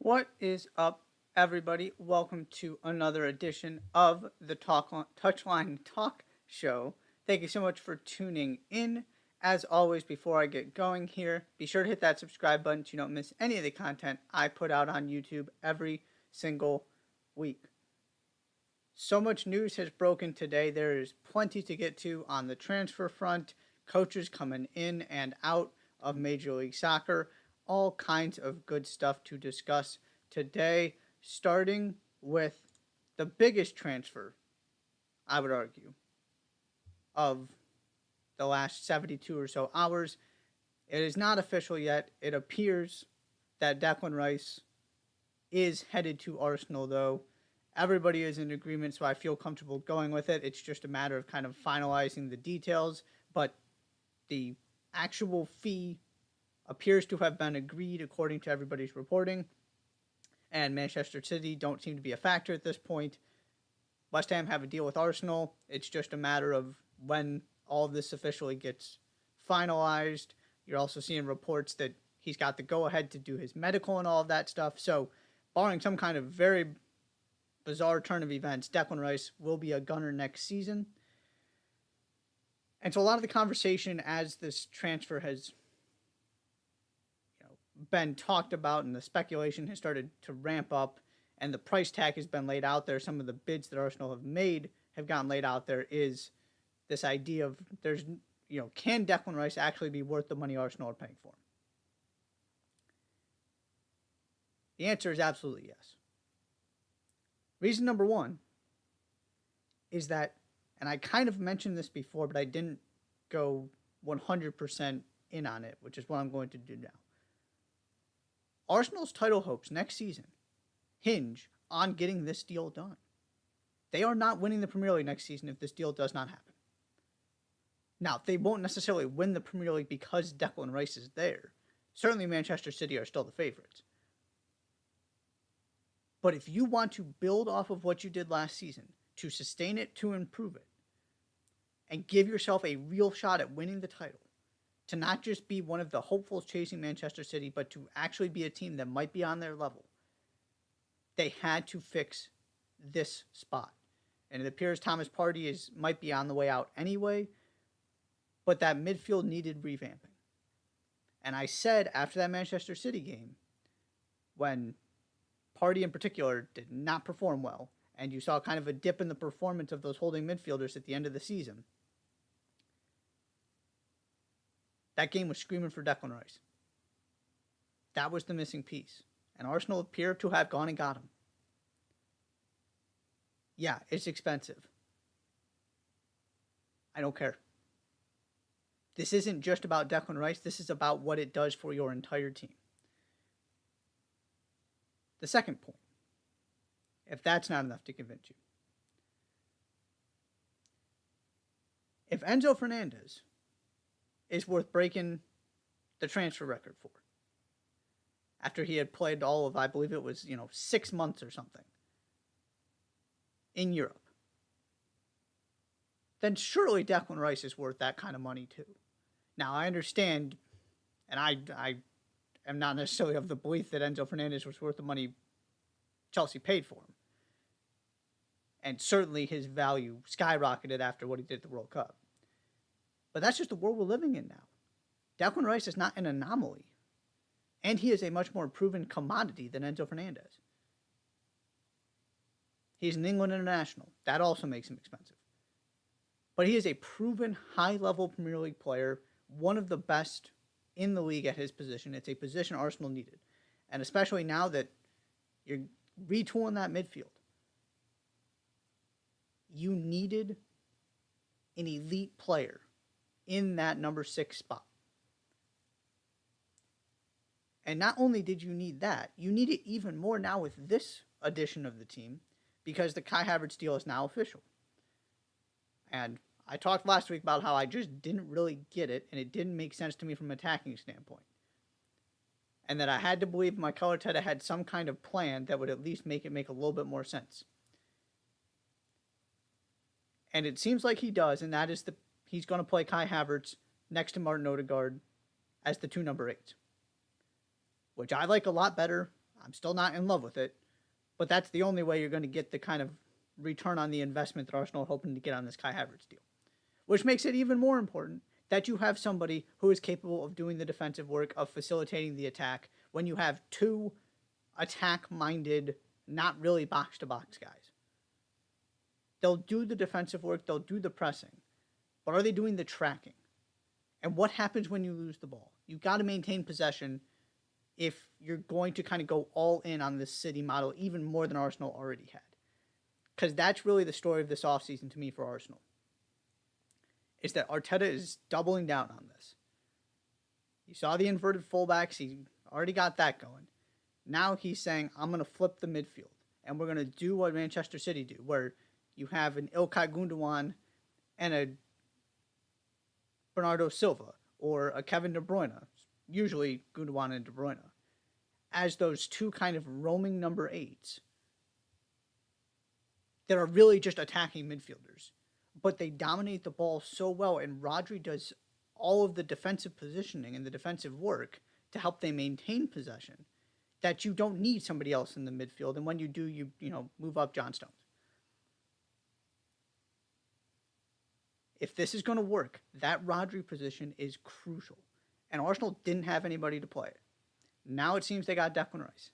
What is up, everybody? Welcome to another edition of the Touchline Talk Show. Thank you so much for tuning in. As always, before I get going here, be sure to hit that subscribe button so you don't miss any of the content I put out on YouTube every single week. So much news has broken today. There is plenty to get to on the transfer front, coaches coming in and out of Major League Soccer, all kinds of good stuff to discuss today, starting with the biggest transfer, I would argue, of the last 72 or so hours. It is not official yet. It appears that Declan Rice is headed to Arsenal, though. Everybody is in agreement, so I feel comfortable going with it. It's just a matter of kind of finalizing the details, but the actual fee appears to have been agreed according to everybody's reporting, and Manchester City don't seem to be a factor at this point. West Ham have a deal with Arsenal. It's just a matter of when all of this officially gets finalized. You're also seeing reports that he's got the go-ahead to do his medical and all of that stuff. So, barring some kind of very bizarre turn of events, Declan Rice will be a Gunner next season. And so a lot of the conversation as this transfer has been talked about and the speculation has started to ramp up and the price tag has been laid out there, some of the bids that Arsenal have made have gotten laid out there, is this idea of can Declan Rice actually be worth the money Arsenal are paying for him? The answer is absolutely yes. Reason number one is that, and I kind of mentioned this before, but I didn't go 100% in on it, which is what I'm going to do now. Arsenal's title hopes next season hinge on getting this deal done. They are not winning the Premier League next season if this deal does not happen. Now, they won't necessarily win the Premier League because Declan Rice is there. Certainly Manchester City are still the favorites. But if you want to build off of what you did last season, to sustain it, to improve it, and give yourself a real shot at winning the title, to not just be one of the hopefuls chasing Manchester City, but to actually be a team that might be on their level, they had to fix this spot. And it appears Thomas Partey might be on the way out anyway, but that midfield needed revamping. And I said after that Manchester City game, when Partey in particular did not perform well, and you saw kind of a dip in the performance of those holding midfielders at the end of the season, that game was screaming for Declan Rice. That was the missing piece. And Arsenal appear to have gone and got him. Yeah, it's expensive. I don't care. This isn't just about Declan Rice. This is about what it does for your entire team. The second point, if that's not enough to convince you. If Enzo Fernandez is worth breaking the transfer record for, after he had played all of, I believe it was, 6 months or something in Europe, then surely Declan Rice is worth that kind of money too. Now, I understand, and I am not necessarily of the belief that Enzo Fernandez was worth the money Chelsea paid for him. And certainly his value skyrocketed after what he did at the World Cup. But that's just the world we're living in now. Declan Rice is not an anomaly. And he is a much more proven commodity than Enzo Fernandez. He's an England international. That also makes him expensive. But he is a proven high-level Premier League player, one of the best in the league at his position. It's a position Arsenal needed. And especially now that you're retooling that midfield, you needed an elite player in that number 6 spot. And not only did you need that, you need it even more now with this addition of the team, because the Kai Havertz deal is now official. And I talked last week about how I just didn't really get it, and it didn't make sense to me from an attacking standpoint. And that I had to believe Mikel Arteta had some kind of plan that would at least make it make a little bit more sense. And it seems like he does, and that is he's going to play Kai Havertz next to Martin Odegaard as the 2 number 8s. Which I like a lot better. I'm still not in love with it, but that's the only way you're going to get the kind of return on the investment that Arsenal are hoping to get on this Kai Havertz deal. Which makes it even more important that you have somebody who is capable of doing the defensive work, of facilitating the attack, when you have two attack-minded, not really box-to-box guys. They'll do the defensive work, they'll do the pressing, but are they doing the tracking? And what happens when you lose the ball? You've got to maintain possession if you're going to kind of go all in on this City model, even more than Arsenal already had. Because that's really the story of this offseason to me for Arsenal. Is that Arteta is doubling down on this. You saw the inverted fullbacks, he already got that going. Now he's saying, I'm going to flip the midfield. And we're going to do what Manchester City do, where you have an Ilkay Gundogan and a Bernardo Silva, or a Kevin De Bruyne, usually Gundogan and De Bruyne, as those two kind of roaming number 8s that are really just attacking midfielders. But they dominate the ball so well, and Rodri does all of the defensive positioning and the defensive work to help them maintain possession, that you don't need somebody else in the midfield, and when you do, you move up John Stones. If this is going to work, that Rodri position is crucial. And Arsenal didn't have anybody to play it. Now it seems they got Declan Rice.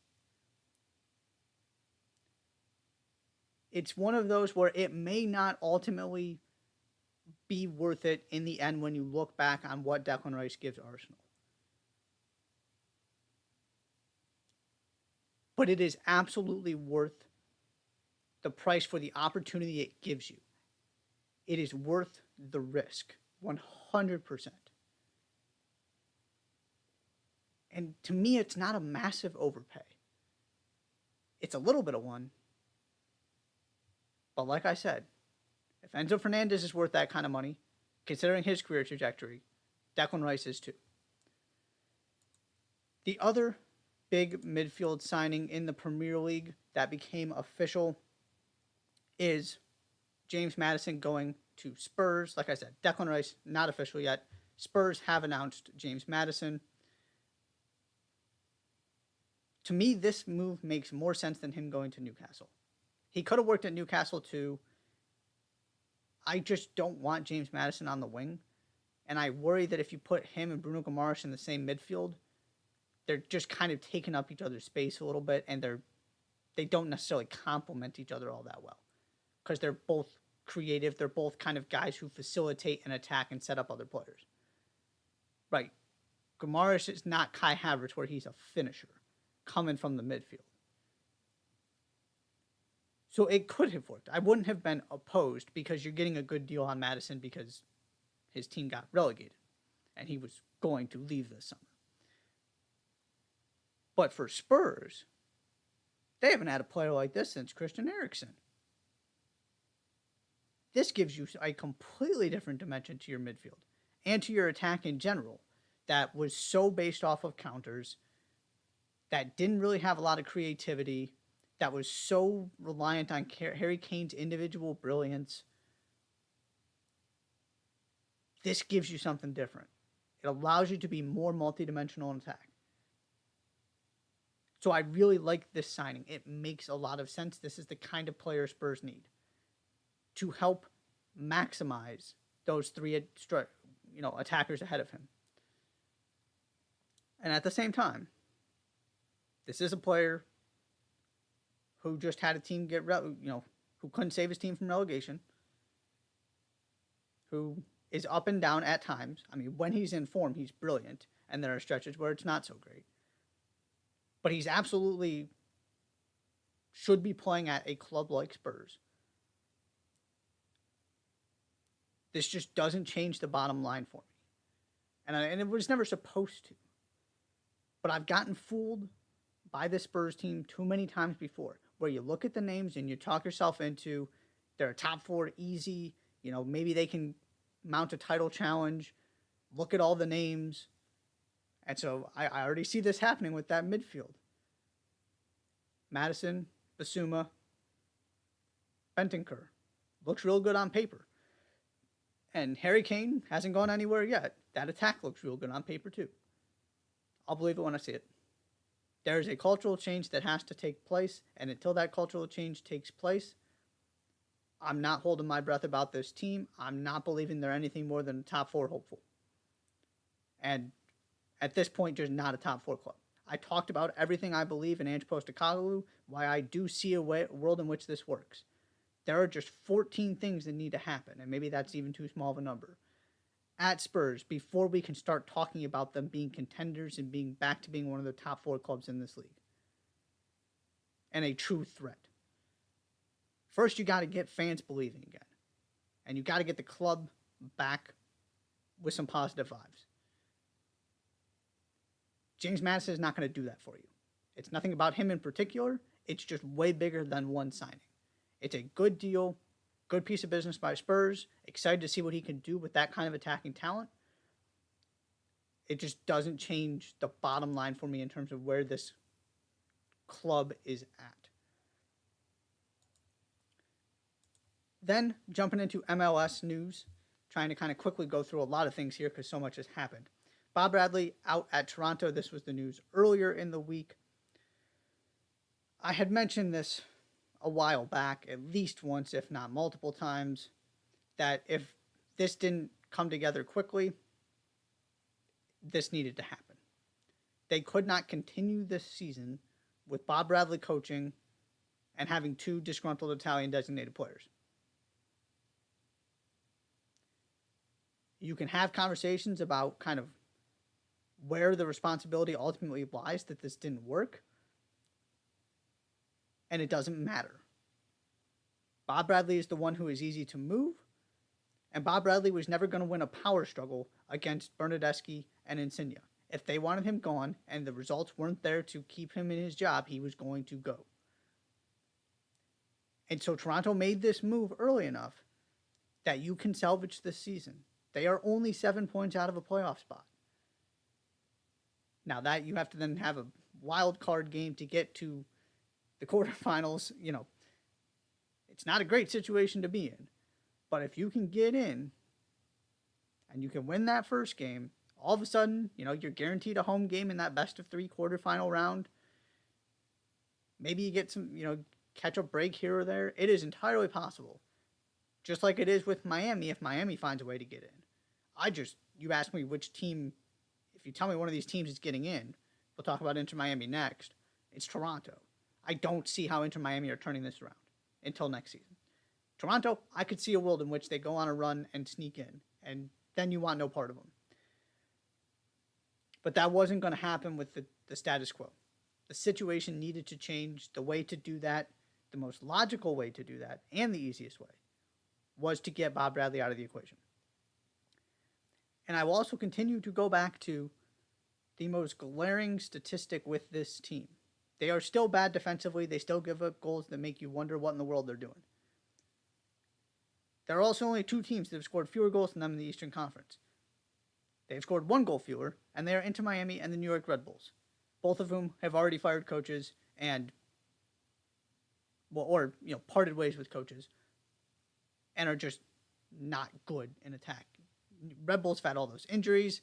It's one of those where it may not ultimately be worth it in the end when you look back on what Declan Rice gives Arsenal. But it is absolutely worth the price for the opportunity it gives you. It is worth the risk, 100%. And to me, it's not a massive overpay. It's a little bit of one. But like I said, if Enzo Fernandez is worth that kind of money, considering his career trajectory, Declan Rice is too. The other big midfield signing in the Premier League that became official is James Maddison going to Spurs. Like I said, Declan Rice, not official yet. Spurs have announced James Maddison. To me, this move makes more sense than him going to Newcastle. He could have worked at Newcastle too. I just don't want James Maddison on the wing. And I worry that if you put him and Bruno Guimaraes in the same midfield, they're just kind of taking up each other's space a little bit, and they don't necessarily complement each other all that well. Because they're both creative. They're both kind of guys who facilitate and attack and set up other players. Right. Guimaraes is not Kai Havertz, where he's a finisher coming from the midfield. So it could have worked. I wouldn't have been opposed, because you're getting a good deal on Maddison because his team got relegated and he was going to leave this summer. But for Spurs, they haven't had a player like this since Christian Eriksen. This gives you a completely different dimension to your midfield and to your attack in general that was so based off of counters, that didn't really have a lot of creativity, that was so reliant on Harry Kane's individual brilliance. This gives you something different. It allows you to be more multidimensional in attack. So I really like this signing. It makes a lot of sense. This is the kind of player Spurs need to help maximize those three attackers ahead of him. And at the same time, this is a player who just had a team who couldn't save his team from relegation, who is up and down at times. I mean, when he's in form, he's brilliant, and there are stretches where it's not so great. But he's absolutely should be playing at a club like Spurs. This just doesn't change the bottom line for me. And it was never supposed to. But I've gotten fooled by the Spurs team too many times before, where you look at the names and you talk yourself into they're a top 4 easy, maybe they can mount a title challenge. Look at all the names. And so I already see this happening with that midfield. Maddison, Basuma, Bentancur. Looks real good on paper. And Harry Kane hasn't gone anywhere yet. That attack looks real good on paper too. I'll believe it when I see it. There is a cultural change that has to take place, and until that cultural change takes place, I'm not holding my breath about this team. I'm not believing they're anything more than a top four hopeful. And at this point, just not a top four club. I talked about everything I believe in Ange Postecoglou, why I do see a world in which this works. There are just 14 things that need to happen, and maybe that's even too small of a number, at Spurs before we can start talking about them being contenders and being back to being one of the top four clubs in this league. And a true threat. First, you got to get fans believing again. And you got to get the club back with some positive vibes. James Madison is not going to do that for you. It's nothing about him in particular. It's just way bigger than one signing. It's a good deal, good piece of business by Spurs. Excited to see what he can do with that kind of attacking talent. It just doesn't change the bottom line for me in terms of where this club is at. Then, jumping into MLS news, trying to kind of quickly go through a lot of things here because so much has happened. Bob Bradley out at Toronto. This was the news earlier in the week. I had mentioned this a while back, at least once, if not multiple times, that if this didn't come together quickly, this needed to happen. They could not continue this season with Bob Bradley coaching and having two disgruntled Italian designated players. You can have conversations about kind of where the responsibility ultimately lies that this didn't work, and it doesn't matter. Bob Bradley is the one who is easy to move, and Bob Bradley was never going to win a power struggle against Bernardeschi and Insigne. If they wanted him gone and the results weren't there to keep him in his job, he was going to go. And so Toronto made this move early enough that you can salvage this season. They are only 7 points out of a playoff spot. Now that you have to then have a wild card game to get to the quarterfinals, it's not a great situation to be in. But if you can get in and you can win that first game, all of a sudden, you're guaranteed a home game in that best of three quarterfinal round. Maybe you get some, catch up break here or there. It is entirely possible. Just like it is with Miami, if Miami finds a way to get in. You ask me which team, if you tell me one of these teams is getting in, we'll talk about Inter Miami next, it's Toronto. I don't see how Inter Miami are turning this around until next season. Toronto, I could see a world in which they go on a run and sneak in, and then you want no part of them. But that wasn't going to happen with the status quo. The situation needed to change. The way to do that, the most logical way to do that, and the easiest way, was to get Bob Bradley out of the equation. And I will also continue to go back to the most glaring statistic with this team. They are still bad defensively. They still give up goals that make you wonder what in the world they're doing. There are also only two teams that have scored fewer goals than them in the Eastern Conference. They've scored one goal fewer, and they are Inter Miami and the New York Red Bulls, both of whom have already fired coaches and, parted ways with coaches, and are just not good in attack. Red Bulls have had all those injuries,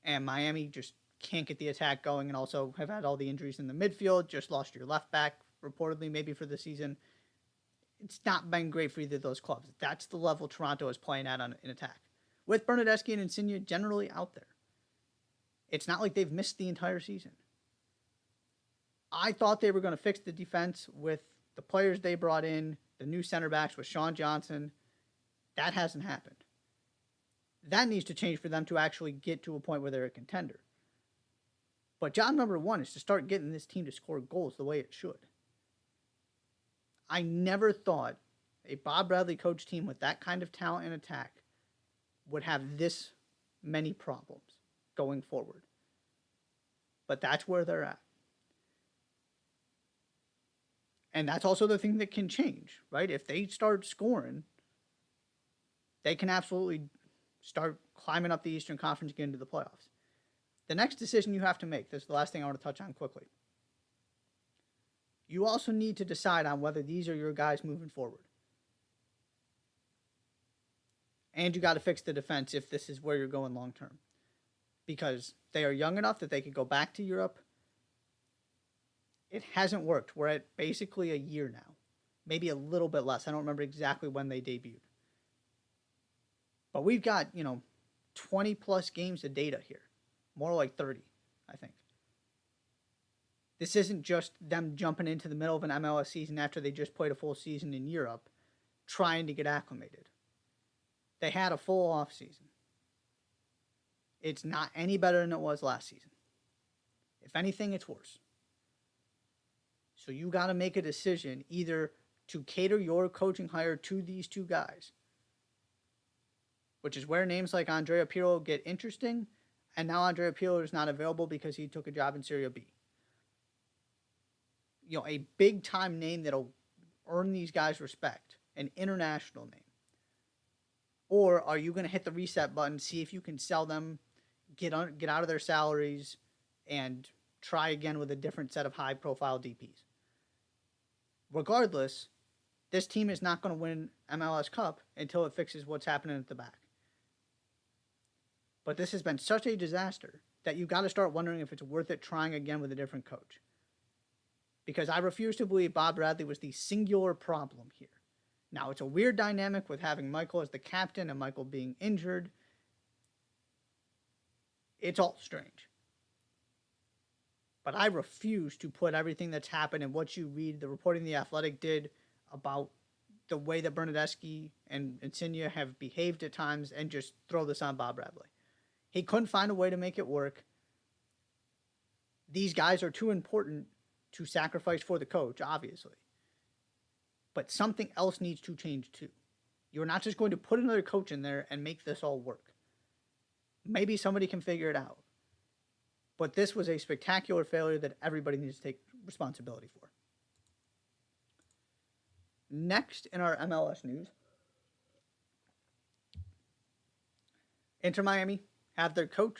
and Miami just can't get the attack going, and also have had all the injuries in the midfield. Just lost your left back, reportedly, maybe for the season. It's not been great for either of those clubs. That's the level Toronto is playing at in attack, with Bernardeschi and Insigne generally out there. It's not like they've missed the entire season. I thought they were going to fix the defense with the players they brought in, the new center backs with Sean Johnson. That hasn't happened. That needs to change for them to actually get to a point where they're a contender. But job number one is to start getting this team to score goals the way it should. I never thought a Bob Bradley coach team with that kind of talent and attack would have this many problems going forward. But that's where they're at. And that's also the thing that can change, right? If they start scoring, they can absolutely start climbing up the Eastern Conference and get into the playoffs. The next decision you have to make, this is the last thing I want to touch on quickly. You also need to decide on whether these are your guys moving forward. And you got to fix the defense if this is where you're going long term. Because they are young enough that they could go back to Europe It hasn't worked. We're at basically a year now, maybe a little bit less. I don't remember exactly when they debuted. But we've got, 20 plus games of data here. More like 30, I think. This isn't just them jumping into the middle of an MLS season after they just played a full season in Europe, trying to get acclimated. They had a full off season. It's not any better than it was last season. If anything, it's worse. So you got to make a decision either to cater your coaching hire to these two guys, which is where names like Andrea Pirlo get interesting, and now Andrea Pirlo is not available because he took a job in Serie B. A big-time name that'll earn these guys respect, an international name. Or are you going to hit the reset button, see if you can sell them, get out of their salaries, and try again with a different set of high-profile DPs? Regardless, this team is not going to win MLS Cup until it fixes what's happening at the back. But this has been such a disaster that you got to start wondering if it's worth it trying again with a different coach. Because I refuse to believe Bob Bradley was the singular problem here. Now, it's a weird dynamic with having Michael as the captain and Michael being injured. It's all strange. But I refuse to put everything that's happened and what you read, the reporting The Athletic did about the way that Bernadeschi and Insigne have behaved at times, and just throw this on Bob Bradley. He couldn't find a way to make it work. These guys are too important to sacrifice for the coach, obviously. But something else needs to change too. You're not just going to put another coach in there and make this all work. Maybe somebody can figure it out. But this was a spectacular failure that everybody needs to take responsibility for. Next in our MLS news, Inter Miami have their coach.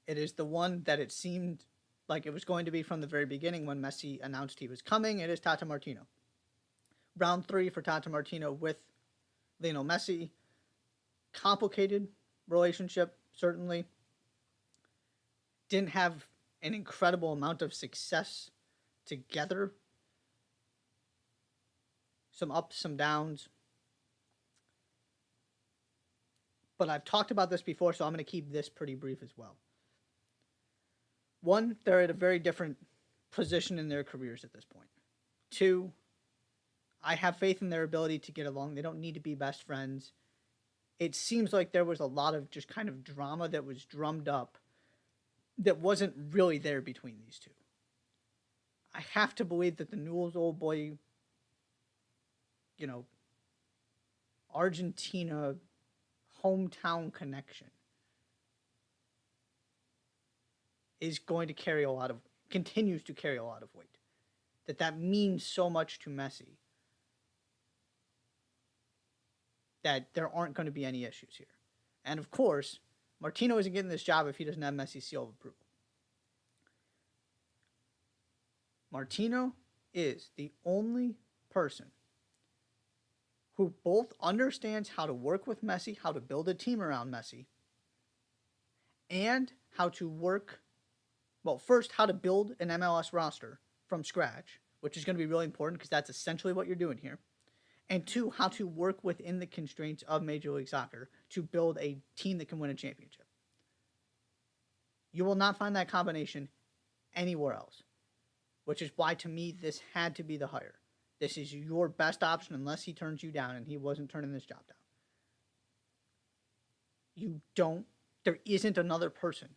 It is the one that it seemed like it was going to be from the very beginning when Messi announced he was coming. It is Tata Martino. Round 3 for Tata Martino with Lionel Messi. Complicated relationship, certainly. Didn't have an incredible amount of success together. Some ups, some downs. But I've talked about this before, so I'm going to keep this pretty brief as well. One, they're at a very different position in their careers at this point. Two, I have faith in their ability to get along. They don't need to be best friends. It seems like there was a lot of just kind of drama that was drummed up that wasn't really there between these two. I have to believe that the Newell's Old Boy, Argentina hometown connection is going to continues to carry a lot of weight. That means so much to Messi that there aren't going to be any issues here. And of course, Martino isn't getting this job if he doesn't have Messi's seal of approval. Martino is the only person who both understands how to work with Messi, how to build a team around Messi, and how to first, how to build an MLS roster from scratch, which is going to be really important because that's essentially what you're doing here. And two, how to work within the constraints of Major League Soccer to build a team that can win a championship. You will not find that combination anywhere else, which is why, to me, this had to be the hire. This is your best option unless he turns you down, and he wasn't turning this job down. There isn't another person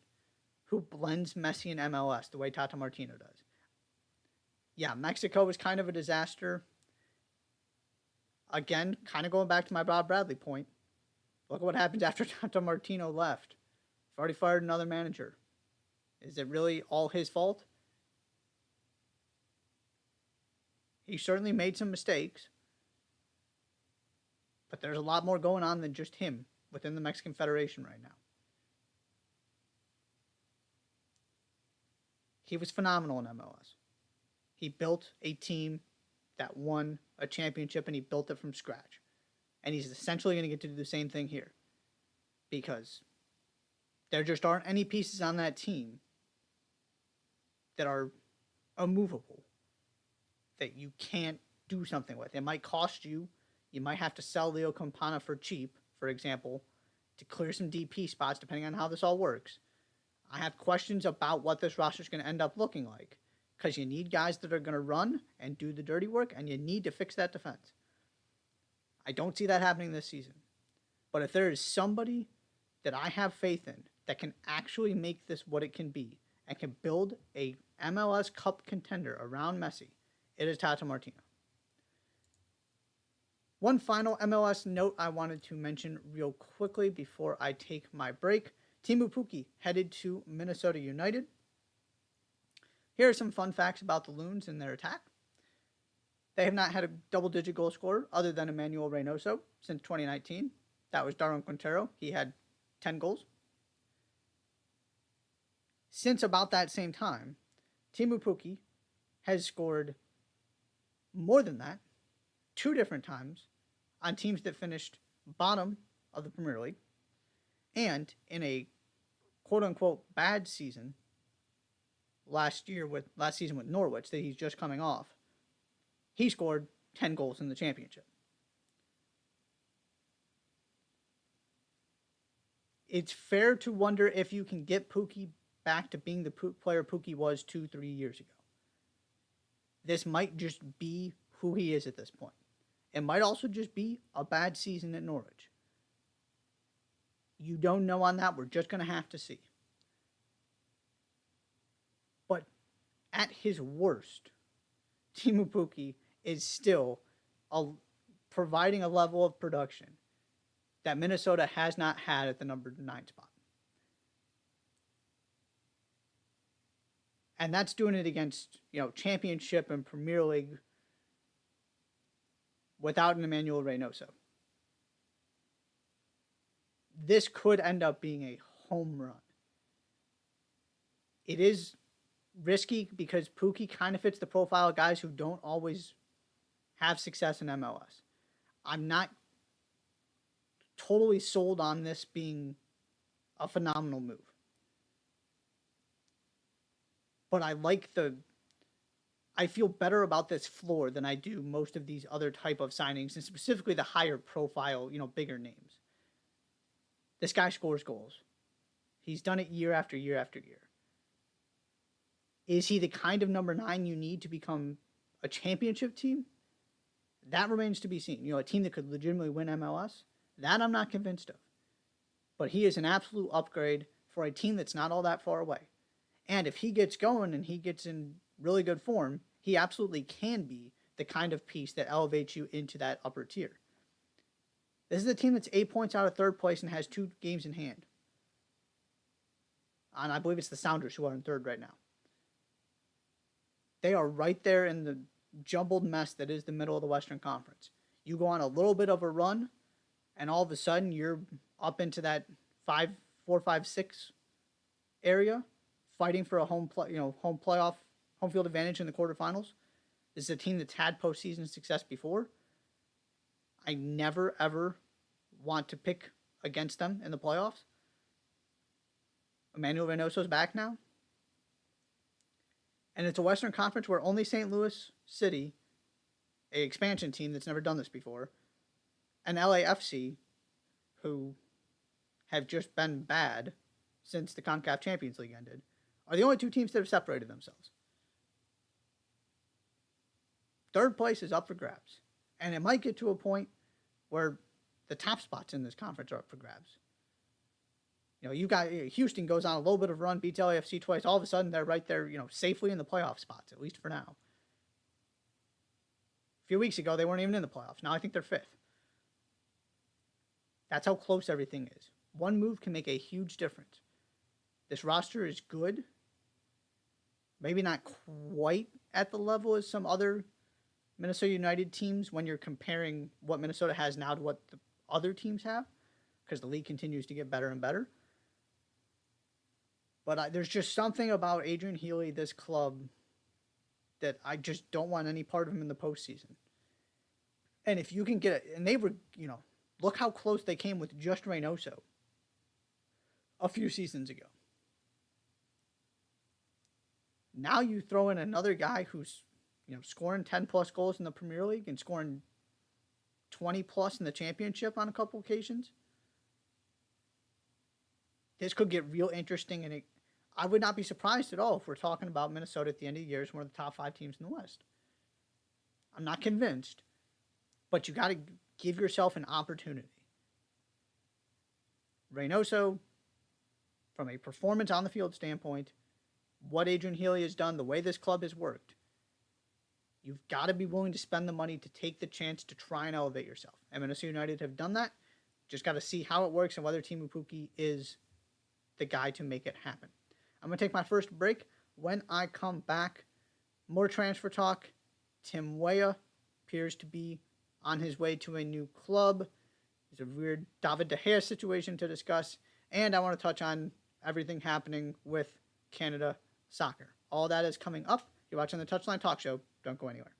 who blends Messi and MLS the way Tata Martino does. Yeah, Mexico was kind of a disaster. Again, kind of going back to my Bob Bradley point. Look at what happens after Tata Martino left. He's already fired another manager. Is it really all his fault? He certainly made some mistakes. But there's a lot more going on than just him within the Mexican Federation right now. He was phenomenal in MLS. He built a team that won a championship, and he built it from scratch. And he's essentially going to get to do the same thing here. Because there just aren't any pieces on that team that are immovable that you can't do something with. It might cost you. You might have to sell Leo Campana for cheap, for example, to clear some DP spots, depending on how this all works. I have questions about what this roster is going to end up looking like, because you need guys that are going to run and do the dirty work, and you need to fix that defense. I don't see that happening this season. But if there is somebody that I have faith in that can actually make this what it can be and can build a MLS Cup contender around Messi, it is Tata Martino. One final MLS note I wanted to mention real quickly before I take my break. Teemu Pukki headed to Minnesota United. Here are some fun facts about the Loons and their attack. They have not had a double-digit goal scorer other than Emmanuel Reynoso since 2019. That was Darwin Quintero. He had 10 goals. Since about that same time, Teemu Pukki has scored more than that 2 different times on teams that finished bottom of the Premier League, and in a quote-unquote bad season last season with Norwich that he's just coming off, he scored 10 goals in the championship. It's fair to wonder if you can get Pukki back to being the player Pukki was 2-3 years ago. This might just be who he is at this point. It might also just be a bad season at Norwich. You don't know on that. We're just going to have to see. But at his worst, Teemu Pukki is still providing a level of production that Minnesota has not had at the number 9 spot. And that's doing it against, Championship and Premier League without an Emmanuel Reynoso. This could end up being a home run. It is risky because Pukki kind of fits the profile of guys who don't always have success in MLS. I'm not totally sold on this being a phenomenal move. But I feel better about this floor than I do most of these other type of signings, and specifically the higher profile, bigger names. This guy scores goals. He's done it year after year after year. Is he the kind of number 9 you need to become a championship team? That remains to be seen. A team that could legitimately win MLS? That I'm not convinced of. But he is an absolute upgrade for a team that's not all that far away. And if he gets going and he gets in really good form, he absolutely can be the kind of piece that elevates you into that upper tier. This is a team that's 8 points out of 3rd place and has 2 games in hand. And I believe it's the Sounders who are in 3rd right now. They are right there in the jumbled mess that is the middle of the Western Conference. You go on a little bit of a run, and all of a sudden you're up into that 4, 5, 6 area, fighting for a home field advantage in the quarterfinals. This is a team that's had postseason success before. I never, ever want to pick against them in the playoffs. Emmanuel Reynoso's back now. And it's a Western Conference where only St. Louis City, an expansion team that's never done this before, and LAFC, who have just been bad since the CONCACAF Champions League ended, are the only 2 teams that have separated themselves. 3rd place is up for grabs. And it might get to a point where the top spots in this conference are up for grabs. You got Houston goes on a little bit of a run, beats LAFC twice. All of a sudden, they're right there, safely in the playoff spots, at least for now. A few weeks ago, they weren't even in the playoffs. Now I think they're 5th. That's how close everything is. One move can make a huge difference. This roster is good. Maybe not quite at the level as some other Minnesota United teams when you're comparing what Minnesota has now to what the other teams have, because the league continues to get better and better. But there's just something about Adrian Healy, this club, that I just don't want any part of him in the postseason. And if you can get it, and they were, look how close they came with just Reynoso a few seasons ago. Now you throw in another guy who's, scoring 10 plus goals in the Premier League and scoring 20 plus in the championship on a couple occasions. This could get real interesting, and I would not be surprised at all if we're talking about Minnesota at the end of the year as one of the top 5 teams in the West. I'm not convinced, but you got to give yourself an opportunity. Reynoso, from a performance on the field standpoint, what Adrian Healy has done, the way this club has worked, you've got to be willing to spend the money to take the chance to try and elevate yourself. And Minnesota United have done that. Just got to see how it works and whether Teemu Pukki is the guy to make it happen. I'm going to take my first break. When I come back, more transfer talk. Tim Weah appears to be on his way to a new club. There's a weird David De Gea situation to discuss. And I want to touch on everything happening with Canada soccer. All that is coming up. You're watching the Touchline Talk Show. Don't go anywhere.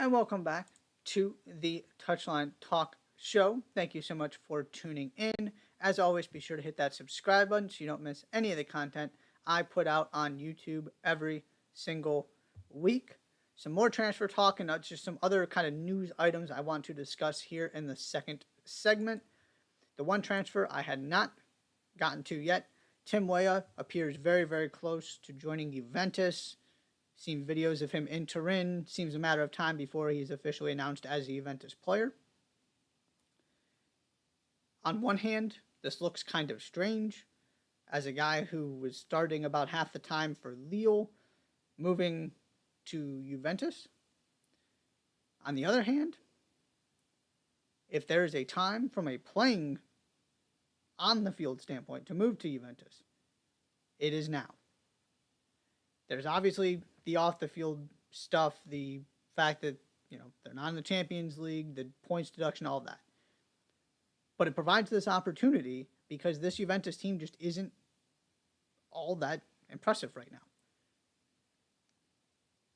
And welcome back to the Touchline Talk Show. Thank you so much for tuning in. As always, be sure to hit that subscribe button so you don't miss any of the content I put out on YouTube every single week. Some more transfer talk and just some other kind of news items I want to discuss here in the second segment. The one transfer I had not gotten to yet, Tim Weah appears very, very close to joining Juventus. Seen videos of him in Turin. Seems a matter of time before he's officially announced as a Juventus player. On one hand, this looks kind of strange. As a guy who was starting about half the time for Lille, moving to Juventus. On the other hand, if there is a time from a playing on the field standpoint to move to Juventus, it is now. There's obviously the off the field stuff, the fact that, they're not in the Champions League, the points deduction, all of that. But it provides this opportunity because this Juventus team just isn't all that impressive right now.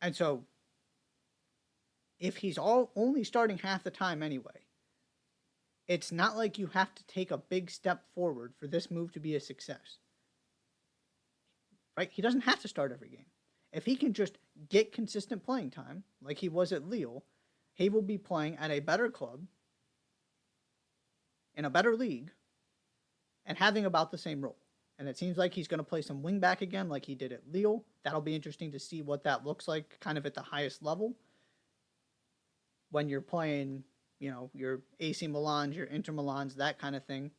And so, if he's only starting half the time anyway, it's not like you have to take a big step forward for this move to be a success. Right? He doesn't have to start every game. If he can just get consistent playing time, like he was at Lille, he will be playing at a better club, in a better league, and having about the same role. And it seems like he's going to play some wing back again like he did at Lille. That'll be interesting to see what that looks like kind of at the highest level. When you're playing, your AC Milans, your Inter Milans, that kind of thing.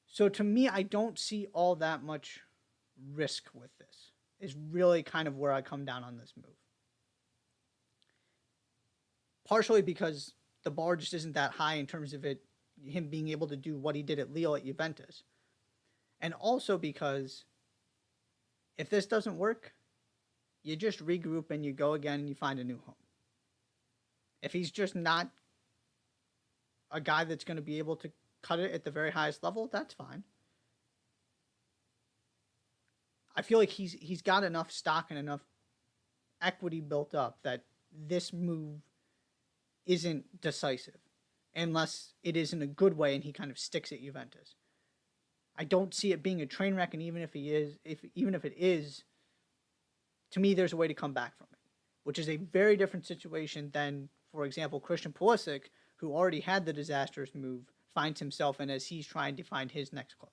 So to me, I don't see all that much risk with this, is really kind of where I come down on this move. Partially because the bar just isn't that high in terms of him being able to do what he did at Lille at Juventus. And also because if this doesn't work, you just regroup and you go again and you find a new home. If he's just not a guy that's going to be able to cut it at the very highest level, that's fine. I feel like he's got enough stock and enough equity built up that this move isn't decisive unless it is in a good way and he kind of sticks at Juventus. I don't see it being a train wreck, and even if it is, to me there's a way to come back from it, which is a very different situation than, for example, Christian Pulisic, who already had the disastrous move, finds himself in as he's trying to find his next club.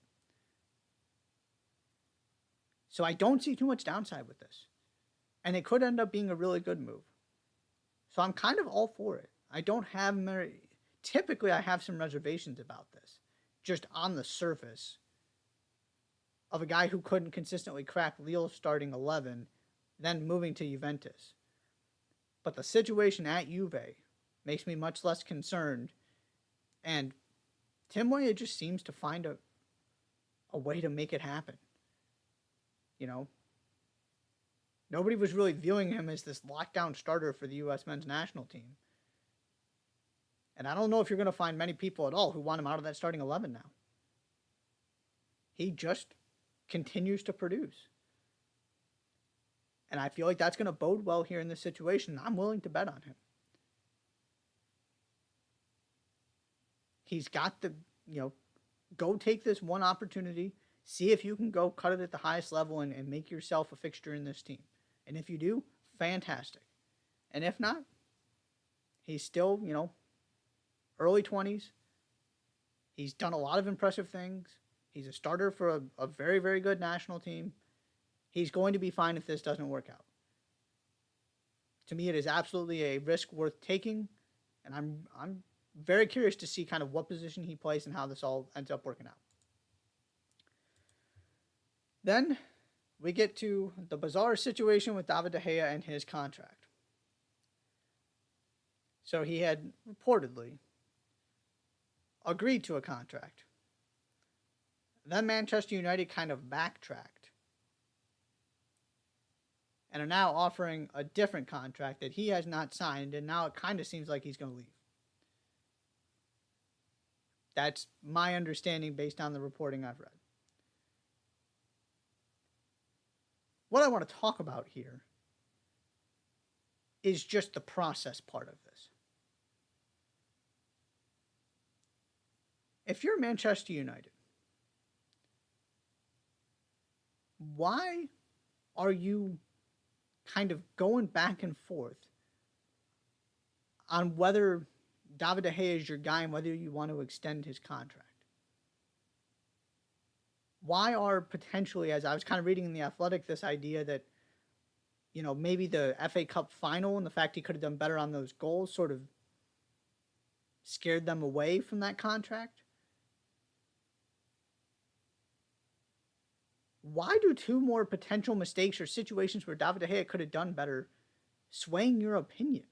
So I don't see too much downside with this. And it could end up being a really good move. So I'm kind of all for it. I don't have typically I have some reservations about this. Just on the surface, of a guy who couldn't consistently crack Lille's starting 11, then moving to Juventus. But the situation at Juve makes me much less concerned, and Tim Weah just seems to find a way to make it happen. You know, nobody was really viewing him as this lockdown starter for the U.S. men's national team. And I don't know if you're going to find many people at all who want him out of that starting 11 now. He just continues to produce. And I feel like that's going to bode well here in this situation. I'm willing to bet on him. He's got the, go take this one opportunity, see if you can go cut it at the highest level and make yourself a fixture in this team. And if you do, fantastic. And if not, he's still, early 20s. He's done a lot of impressive things. He's a starter for a very, very good national team. He's going to be fine if this doesn't work out. To me, it is absolutely a risk worth taking, and I'm very curious to see kind of what position he plays and how this all ends up working out. Then we get to the bizarre situation with David De Gea and his contract. So he had reportedly agreed to a contract. Then Manchester United kind of backtracked and are now offering a different contract that he has not signed, and now it kind of seems like he's going to leave. That's my understanding based on the reporting I've read. What I want to talk about here is just the process part of this. If you're Manchester United, why are you kind of going back and forth on whether David De Gea is your guy and whether you want to extend his contract? Why are potentially, as I was kind of reading in The Athletic, this idea that, maybe the FA Cup final and the fact he could have done better on those goals sort of scared them away from that contract? Why do two more potential mistakes or situations where David De Gea could have done better swaying your opinion?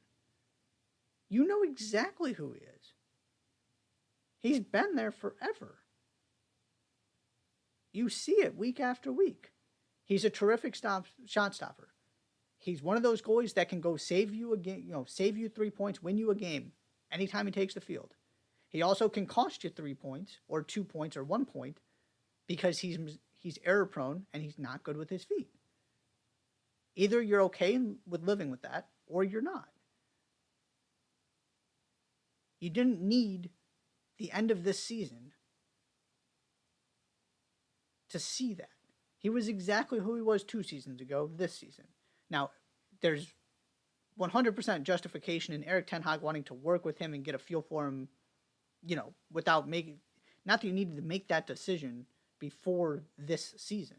You know exactly who he is. He's been there forever. You see it week after week. He's a terrific shot stopper. He's one of those goalies that can go save you a game, save you 3 points, win you a game anytime he takes the field. He also can cost you 3 points or 2 points or 1 point because he's error prone and he's not good with his feet. Either you're okay with living with that or you're not. You didn't need the end of this season to see that. He was exactly who he was 2 seasons ago this season. Now, there's 100% justification in Erik Ten Hag wanting to work with him and get a feel for him, without making, not that you needed to make that decision before this season.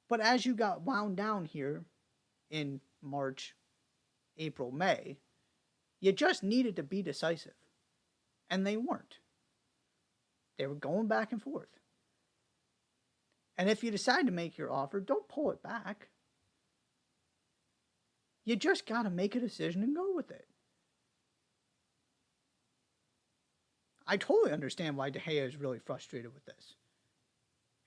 But as you got wound down here in March, April, May, you just needed to be decisive. And they weren't. They were going back and forth. And if you decide to make your offer, don't pull it back. You just got to make a decision and go with it. I totally understand why De Gea is really frustrated with this.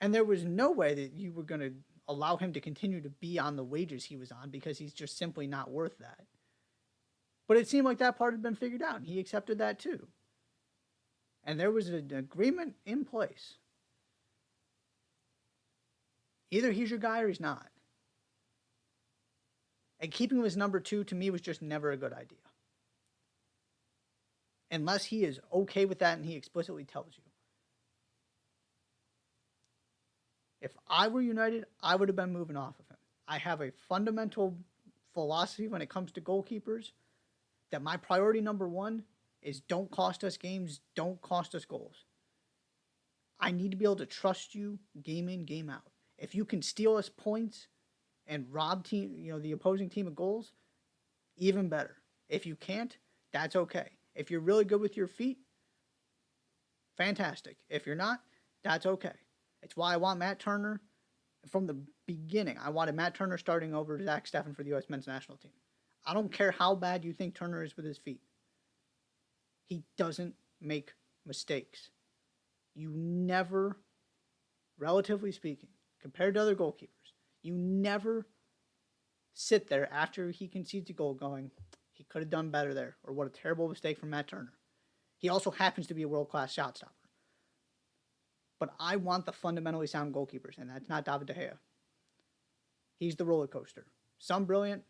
And there was no way that you were going to allow him to continue to be on the wages he was on because he's just simply not worth that. But it seemed like that part had been figured out, and he accepted that too. And there was an agreement in place. Either he's your guy or he's not. And keeping him as number 2 to me was just never a good idea. Unless he is okay with that and he explicitly tells you. If I were United, I would have been moving off of him. I have a fundamental philosophy when it comes to goalkeepers that my priority number 1 is don't cost us games, don't cost us goals. I need to be able to trust you game in, game out. If you can steal us points and rob the opposing team of goals, even better. If you can't, that's okay. If you're really good with your feet, fantastic. If you're not, that's okay. It's why I want Matt Turner. From the beginning, I wanted Matt Turner starting over Zach Steffen for the U.S. men's national team. I don't care how bad you think Turner is with his feet. He doesn't make mistakes. You never, relatively speaking, compared to other goalkeepers, you never sit there after he concedes a goal going, he could have done better there, or what a terrible mistake from Matt Turner. He also happens to be a world-class shot stopper. But I want the fundamentally sound goalkeepers, and that's not David De Gea. He's the roller coaster. Some brilliant,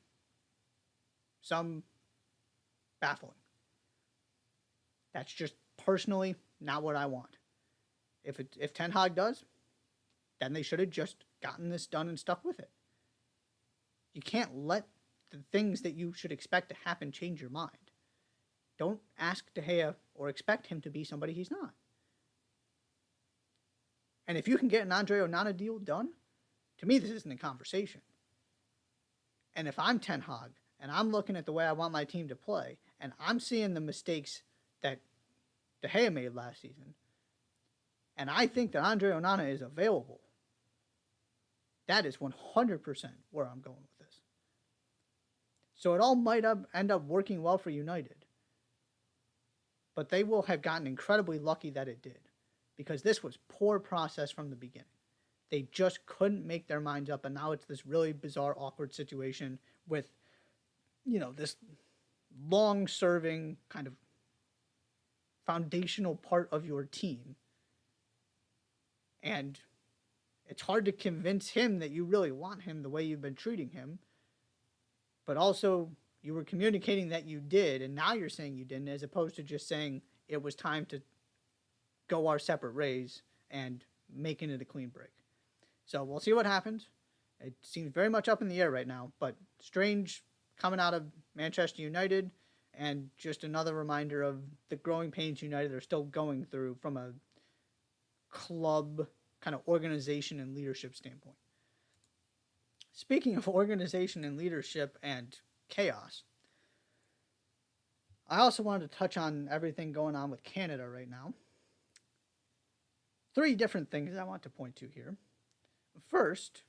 some baffling. That's just personally not what I want. If Ten Hag does, then they should have just gotten this done and stuck with it. You can't let the things that you should expect to happen change your mind. Don't ask De Gea or expect him to be somebody he's not. And if you can get an Andre Onana deal done, to me this isn't a conversation. And if I'm Ten Hag and I'm looking at the way I want my team to play, and I'm seeing the mistakes that De Gea made last season, and I think that Andre Onana is available, that is 100% where I'm going with this. So it all might end up working well for United. But they will have gotten incredibly lucky that it did. Because this was poor process from the beginning. They just couldn't make their minds up, and now it's this really bizarre, awkward situation with, this long-serving kind of foundational part of your team. And it's hard to convince him that you really want him the way you've been treating him. But also, you were communicating that you did, and now you're saying you didn't, as opposed to just saying it was time to go our separate ways and making it a clean break. So we'll see what happens. It seems very much up in the air right now, but strange coming out of Manchester United, and just another reminder of the growing pains United are still going through from a club kind of organization and leadership standpoint. Speaking of organization and leadership and chaos, I also wanted to touch on everything going on with Canada right now. 3 different things I want to point to here. First,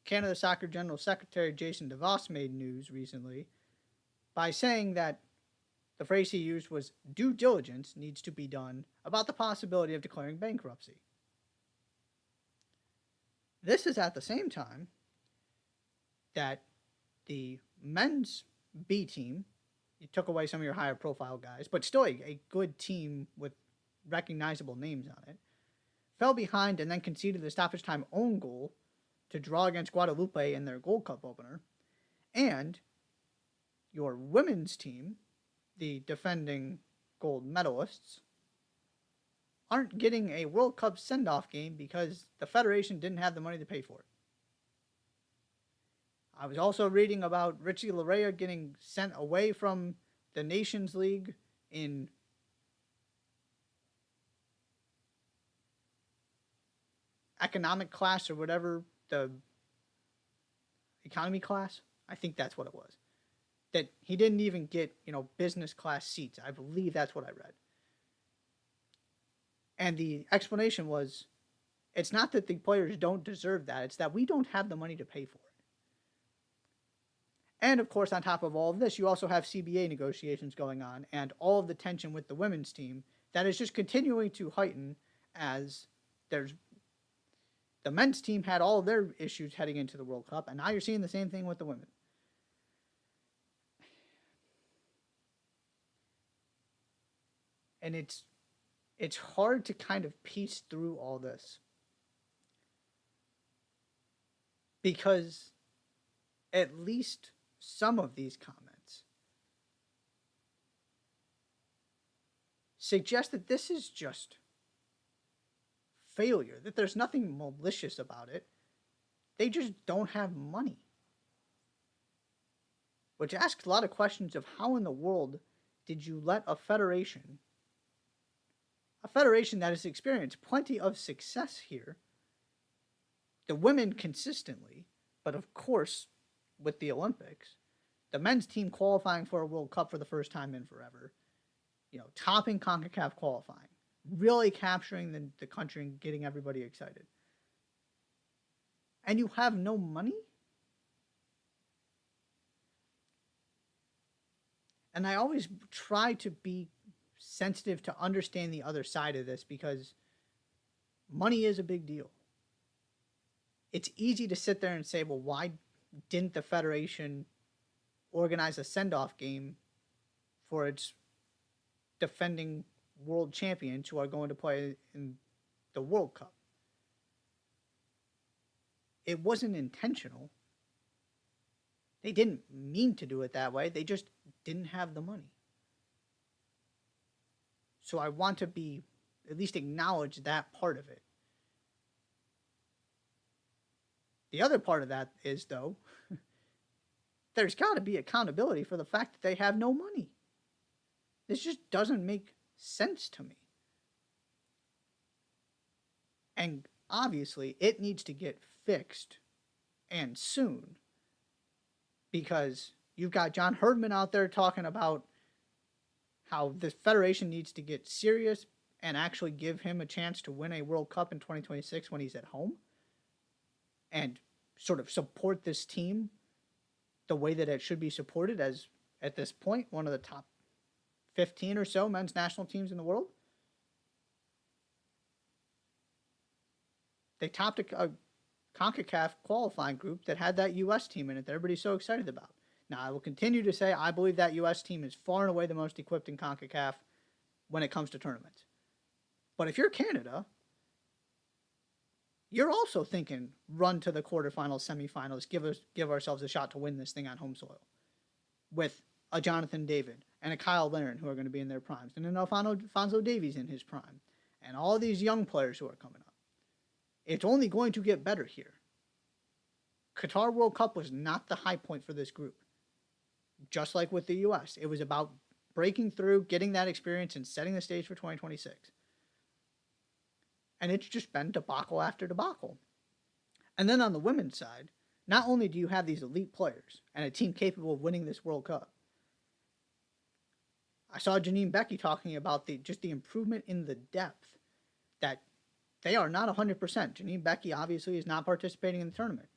Canada Soccer General Secretary Jason DeVos made news recently by saying that the phrase he used was due diligence needs to be done about the possibility of declaring bankruptcy. This is at the same time that the men's B team, you took away some of your higher profile guys, but still a good team with recognizable names on it, fell behind and then conceded the stoppage time own goal to draw against Guadalupe in their Gold Cup opener. And your women's team, the defending gold medalists, aren't getting a World Cup send-off game because the Federation didn't have the money to pay for it. I was also reading about Richie Larea getting sent away from the Nations League in economic class, or whatever, the economy class. I think that's what it was. That he didn't even get, business class seats. I believe that's what I read. And the explanation was, it's not that the players don't deserve that, it's that we don't have the money to pay for it. And of course, on top of all of this, you also have CBA negotiations going on, and all of the tension with the women's team that is just continuing to heighten as the men's team had all of their issues heading into the World Cup, and now you're seeing the same thing with the women. And it's hard to kind of piece through all this, because at least some of these comments suggest that this is just failure, that there's nothing malicious about it. They just don't have money. Which asks a lot of questions of how in the world did you let a federation that has experienced plenty of success here, the women consistently, but of course with the Olympics, the men's team qualifying for a World Cup for the first time in forever, topping CONCACAF qualifying, really capturing the country and getting everybody excited. and you have no money? And I always try to be sensitive to understand the other side of this because money is a big deal. It's easy to sit there and say, well, why didn't the Federation organize a send-off game for its defending world champions who are going to play in the World Cup? It wasn't intentional. They didn't mean to do it that way. They just didn't have the money. So I want to be, at least acknowledge that part of it. The other part of that is, though, there's got to be accountability for the fact that they have no money. This just doesn't make sense to me. And obviously, it needs to get fixed, and soon. Because you've got John Herdman out there talking about how the Federation needs to get serious and actually give him a chance to win a World Cup in 2026 when he's at home. And sort of support this team the way that it should be supported as, at this point, one of the top 15 or so men's national teams in the world. They topped a CONCACAF qualifying group that had that U.S. team in it that everybody's so excited about. Now, I will continue to say I believe that U.S. team is far and away the most equipped in CONCACAF when it comes to tournaments. But if you're Canada, you're also thinking run to the quarterfinals, semifinals, give ourselves a shot to win this thing on home soil. With a Jonathan David and a Kyle Larin who are going to be in their primes, and an Alfonso Davies in his prime, and all these young players who are coming up. It's only going to get better here. Qatar World Cup was not the high point for this group. Just like with the U.S., it was about breaking through, getting that experience, and setting the stage for 2026. And it's just been debacle after debacle. And then on the women's side, not only do you have these elite players and a team capable of winning this World Cup, I saw Janine Becky talking about the improvement in the depth, that they are not 100%. Janine Becky obviously is not participating in the tournament.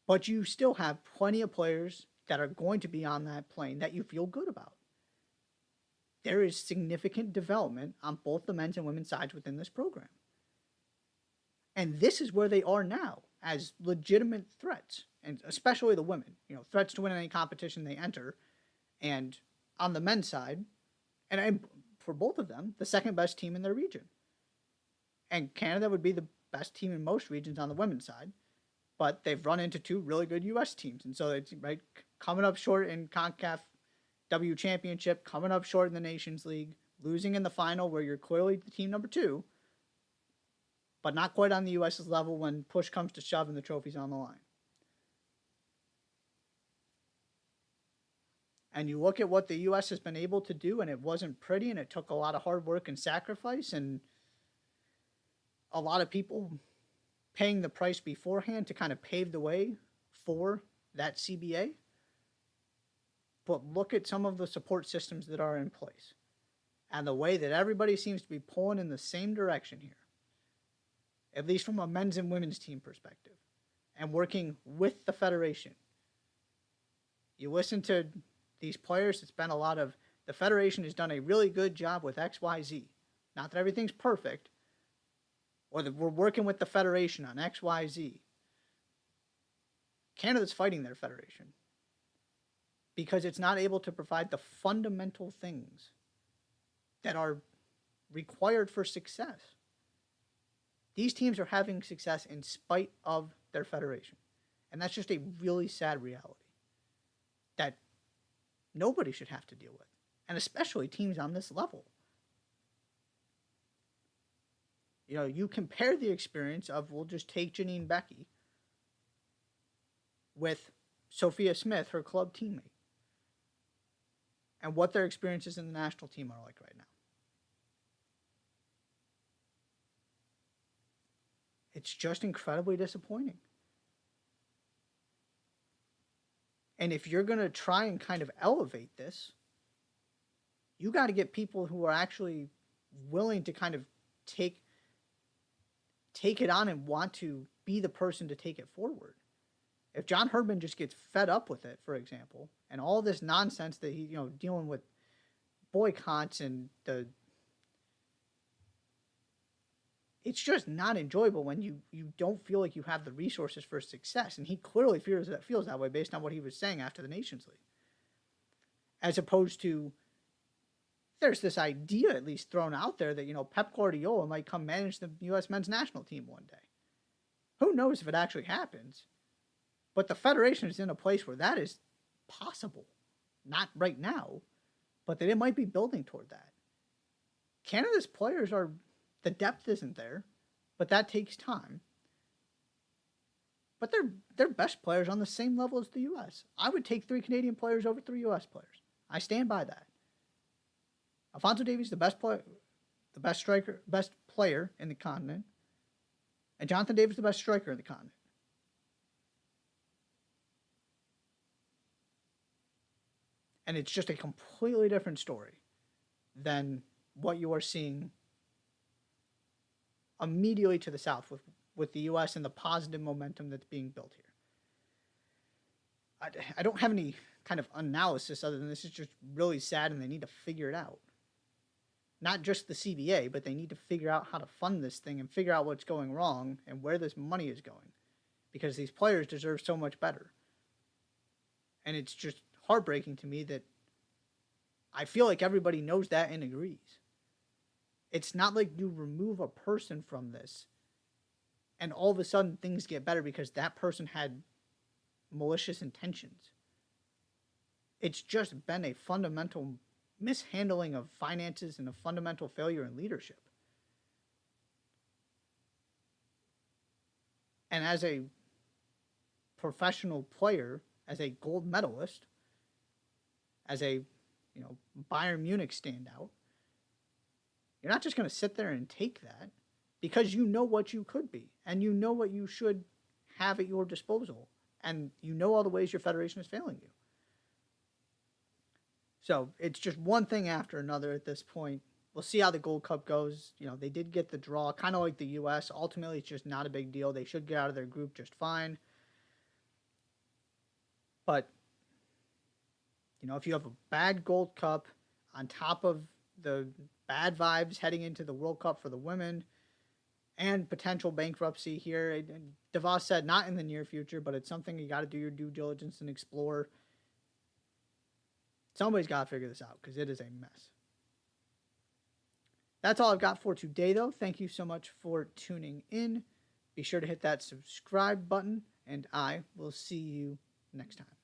But you still have plenty of players that are going to be on that plane that you feel good about. There is significant development on both the men's and women's sides within this program. And this is where they are now as legitimate threats, and especially the women, threats to win any competition they enter. And on the men's side, and for both of them, the second best team in their region. And Canada would be the best team in most regions on the women's side, but they've run into two really good U.S. teams. And so it's coming up short in CONCACAF W Championship, coming up short in the Nations League, losing in the final where you're clearly the team number 2, but not quite on the U.S.'s level when push comes to shove and the trophy's on the line. And you look at what the U.S. has been able to do, and it wasn't pretty, and it took a lot of hard work and sacrifice, and a lot of people paying the price beforehand to kind of pave the way for that CBA. But look at some of the support systems that are in place and the way that everybody seems to be pulling in the same direction here, at least from a men's and women's team perspective, and working with the Federation. You listen to these players, it's been a lot of, the Federation has done a really good job with XYZ. Not that everything's perfect, or that we're working with the Federation on XYZ. Canada's fighting their Federation because it's not able to provide the fundamental things that are required for success. These teams are having success in spite of their Federation. And that's just a really sad reality that nobody should have to deal with, and especially teams on this level. You compare the experience of, we'll just take Janine Becky with Sophia Smith, her club teammate, and what their experiences in the national team are like right now. It's just incredibly disappointing. And if you're going to try and kind of elevate this, you got to get people who are actually willing to kind of take it on and want to be the person to take it forward. If John Herdman just gets fed up with it, for example, and all this nonsense that he, dealing with boycotts and it's just not enjoyable when you don't feel like you have the resources for success. And he clearly feels that way based on what he was saying after the Nations League. As opposed to, there's this idea at least thrown out there that, Pep Guardiola might come manage the U.S. men's national team one day. Who knows if it actually happens? But the Federation is in a place where that is possible. Not right now, but they might be building toward that. Canada's players are, the depth isn't there, but that takes time. But they're best players on the same level as the U.S. I would take 3 Canadian players over 3 U.S. players. I stand by that. Alphonso Davies, the best player, the best striker, best player in the continent, and Jonathan Davis, the best striker in the continent. And it's just a completely different story than what you are seeing immediately to the south with the U.S. and the positive momentum that's being built here. I don't have any kind of analysis other than this is just really sad and they need to figure it out. Not just the CBA, but they need to figure out how to fund this thing and figure out what's going wrong and where this money is going. Because these players deserve so much better. And it's just heartbreaking to me that I feel like everybody knows that and agrees. It's not like you remove a person from this and all of a sudden things get better because that person had malicious intentions. It's just been a fundamental mishandling of finances and a fundamental failure in leadership. And as a professional player, as a gold medalist, as a Bayern Munich standout, you're not just going to sit there and take that because you know what you could be and you know what you should have at your disposal and you know all the ways your federation is failing you. So it's just one thing after another at this point. We'll see how the Gold Cup goes. They did get the draw, kind of like the U.S. Ultimately, it's just not a big deal. They should get out of their group just fine. But, if you have a bad Gold Cup on top of the bad vibes heading into the World Cup for the women and potential bankruptcy here, DeVos said not in the near future, but it's something you got to do your due diligence and explore. Somebody's got to figure this out because it is a mess. That's all I've got for today, though. Thank you so much for tuning in. Be sure to hit that subscribe button, and I will see you next time.